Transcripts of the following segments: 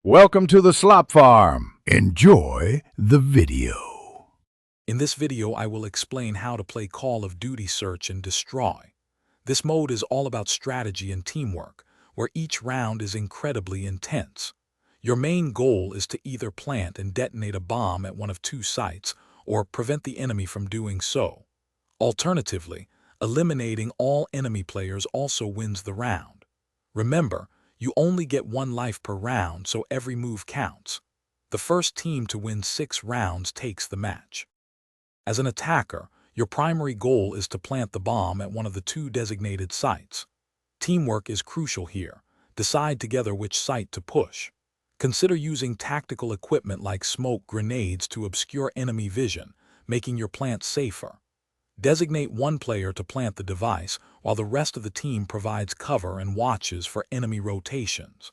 Welcome to the Slop Farm. Enjoy the video. In this video, I will explain how to play Call of Duty Search and Destroy. This mode is all about strategy and teamwork, where each round is incredibly intense. Your main goal is to either plant and detonate a bomb at one of two sites, or prevent the enemy from doing so. Alternatively, eliminating all enemy players also wins the round. Remember, you only get one life per round, so every move counts. The first team to win 6 rounds takes the match. As an attacker, your primary goal is to plant the bomb at one of the 2 designated sites. Teamwork is crucial here. Decide together which site to push. Consider using tactical equipment like smoke grenades to obscure enemy vision, making your plant safer. Designate one player to plant the device, while the rest of the team provides cover and watches for enemy rotations.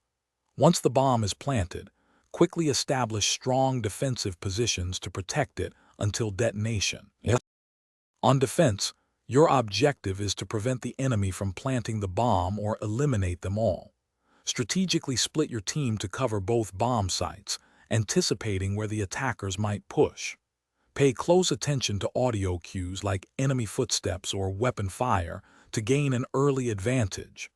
Once the bomb is planted, quickly establish strong defensive positions to protect it until detonation. On defense, your objective is to prevent the enemy from planting the bomb or eliminate them all. Strategically split your team to cover both bomb sites, anticipating where the attackers might push. Pay close attention to audio cues like enemy footsteps or weapon fire to gain an early advantage.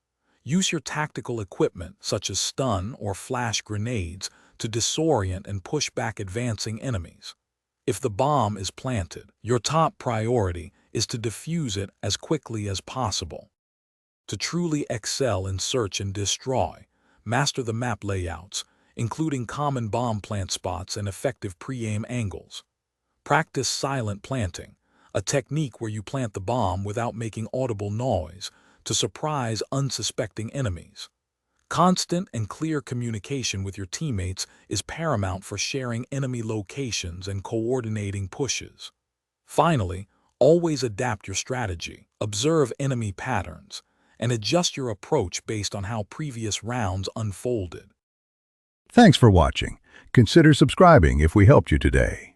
Use your tactical equipment, such as stun or flash grenades, to disorient and push back advancing enemies. If the bomb is planted, your top priority is to defuse it as quickly as possible. To truly excel in search and destroy, master the map layouts, including common bomb plant spots and effective pre-aim angles. Practice silent planting, a technique where you plant the bomb without making audible noise to surprise unsuspecting enemies. Constant and clear communication with your teammates is paramount for sharing enemy locations and coordinating pushes. Finally, always adapt your strategy, observe enemy patterns, and adjust your approach based on how previous rounds unfolded. Thanks for watching. Consider subscribing if we helped you today.